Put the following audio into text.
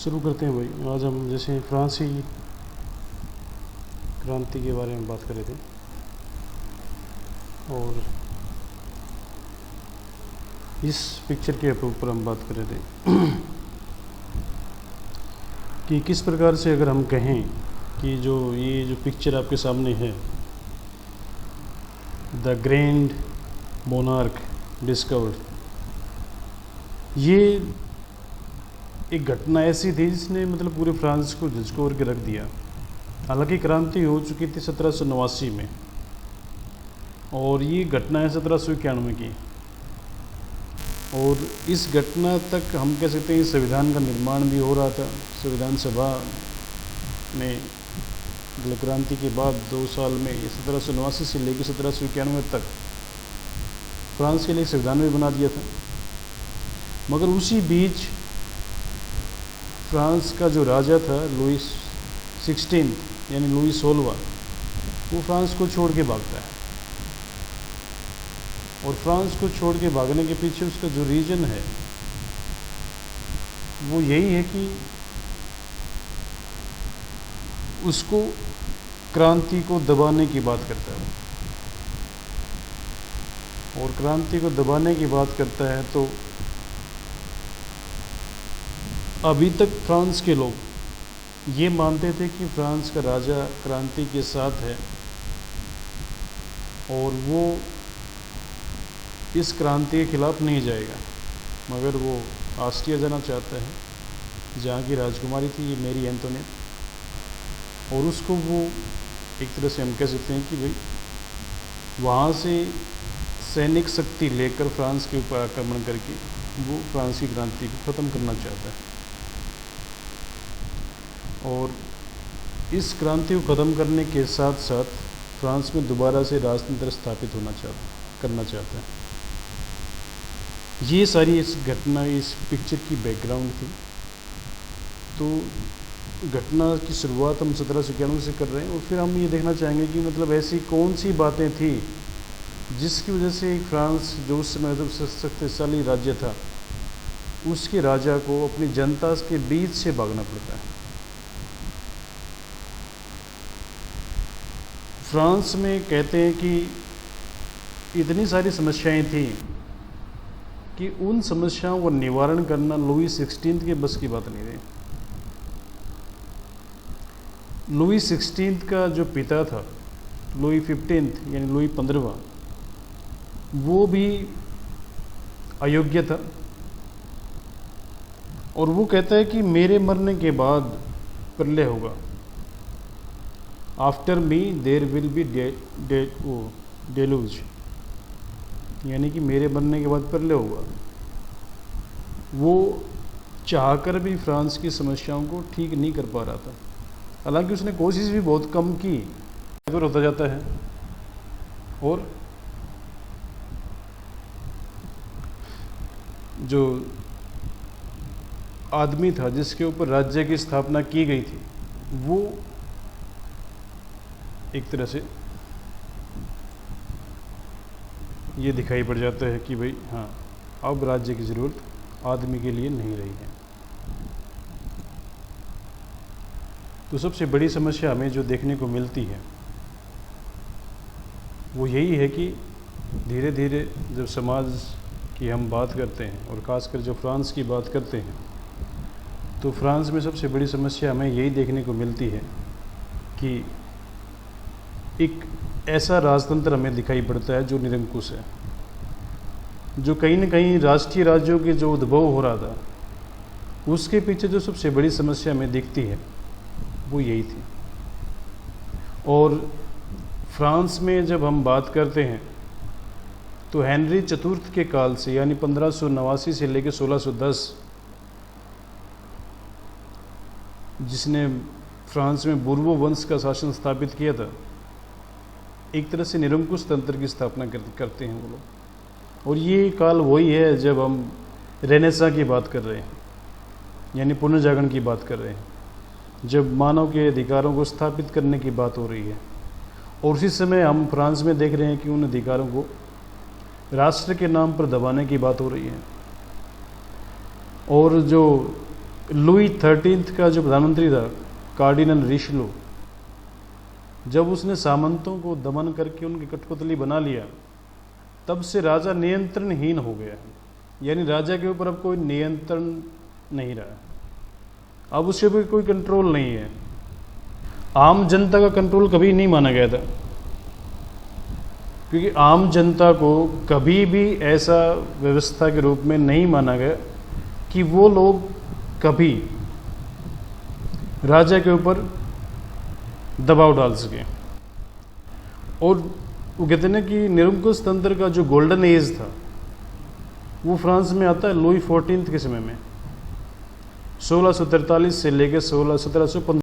शुरू करते हैं भाई। आज हम जैसे फ्रांसी क्रांति के बारे में बात कर रहे थे और इस पिक्चर के ऊपर हम बात कर रहे थे कि किस प्रकार से अगर हम कहें कि ये जो पिक्चर आपके सामने है, द ग्रैंड मोनार्क डिस्कवर्ड, ये एक घटना ऐसी थी जिसने मतलब पूरे फ्रांस को झकझोर के रख दिया। हालांकि क्रांति हो चुकी थी 1789 में और ये घटना है 1791 की, और इस घटना तक हम कह सकते हैं संविधान का निर्माण भी हो रहा था। संविधान सभा में मतलब क्रांति के बाद 2 साल में 1789 से लेकर 1791 तक फ्रांस के लिए संविधान भी बना दिया था। मगर उसी बीच फ्रांस का जो राजा था लुई 16 यानी लुई 16वां, वो फ्रांस को छोड़ के भागता है। और फ्रांस को छोड़ के भागने के पीछे उसका जो रीजन है वो यही है कि उसको क्रांति को दबाने की बात करता है। और क्रांति को दबाने की बात करता है तो अभी तक फ्रांस के लोग ये मानते थे कि फ्रांस का राजा क्रांति के साथ है और वो इस क्रांति के खिलाफ नहीं जाएगा, मगर वो ऑस्ट्रिया जाना चाहता है जहाँ की राजकुमारी थी ये मेरी एंटोनेट, और उसको वो एक तरह से हम कह सकते हैं कि भाई वहाँ से सैनिक शक्ति लेकर फ्रांस के ऊपर आक्रमण करके वो फ्रांस की क्रांति को ख़त्म करना चाहता है। और इस क्रांति को ख़त्म करने के साथ साथ फ्रांस में दोबारा से राजतंत्र स्थापित करना चाहता है। ये सारी इस घटना, इस पिक्चर की बैकग्राउंड थी। तो घटना की शुरुआत हम 1791 से कर रहे हैं और फिर हम ये देखना चाहेंगे कि मतलब ऐसी कौन सी बातें थी जिसकी वजह से फ्रांस जो उस समय मतलब शक्तिशाली राज्य था उसके राजा को अपनी जनता के बीच से भागना पड़ता है। फ्रांस में कहते हैं कि इतनी सारी समस्याएं थी कि उन समस्याओं को निवारण करना लुई 16 के बस की बात नहीं रही। लुई 16 का जो पिता था लुई 15 यानी लुई 15वां, वो भी अयोग्य था और वो कहता है कि मेरे मरने के बाद प्रलय होगा, after me there will be deluge, यानी कि मेरे मरने के बाद प्रलय होगा। वो चाहकर भी फ्रांस की समस्याओं को ठीक नहीं कर पा रहा था। हालांकि उसने कोशिश भी बहुत कम की, पर होता जाता है। और जो आदमी था जिसके ऊपर राज्य की स्थापना की गई थी वो एक तरह से ये दिखाई पड़ जाता है कि भाई हाँ, अब राज्य की ज़रूरत आदमी के लिए नहीं रही है। तो सबसे बड़ी समस्या हमें जो देखने को मिलती है वो यही है कि धीरे धीरे जब समाज की हम बात करते हैं और ख़ासकर जो फ्रांस की बात करते हैं तो फ्रांस में सबसे बड़ी समस्या हमें यही देखने को मिलती है कि एक ऐसा राजतंत्र हमें दिखाई पड़ता है जो निरंकुश है, जो कहीं न कहीं राष्ट्रीय राज्यों के जो उद्भव हो रहा था उसके पीछे जो सबसे बड़ी समस्या हमें दिखती है वो यही थी। और फ्रांस में जब हम बात करते हैं तो हेनरी चतुर्थ के काल से यानी 1589 से लेकर 1610, जिसने फ्रांस में बुर्बो वंश का शासन स्थापित किया था, एक तरह से निरंकुश तंत्र की स्थापना करते हैं वो लोग। और ये काल वही है जब हम रेनेसां की बात कर रहे हैं, यानी पुनर्जागरण की बात कर रहे हैं, जब मानव के अधिकारों को स्थापित करने की बात हो रही है। और उसी समय हम फ्रांस में देख रहे हैं कि उन अधिकारों को राष्ट्र के नाम पर दबाने की बात हो रही है। और जो लुई 13 का जो प्रधानमंत्री था, कार्डिनल रिशलो, जब उसने सामंतों को दमन करके उनकी कठपुतली बना लिया, तब से राजा नियंत्रणहीन हो गया है। यानी राजा के ऊपर अब कोई नियंत्रण नहीं रहा, अब उसके ऊपर कोई कंट्रोल नहीं है। आम जनता का कंट्रोल कभी नहीं माना गया था, क्योंकि आम जनता को कभी भी ऐसा व्यवस्था के रूप में नहीं माना गया कि वो लोग कभी राजा के ऊपर दबाव डाल सके। और वो कहते हैं कि निरंकुश तंत्र का जो गोल्डन एज था वो फ्रांस में आता है लुई 14 के समय में, 1643 से लेकर 1715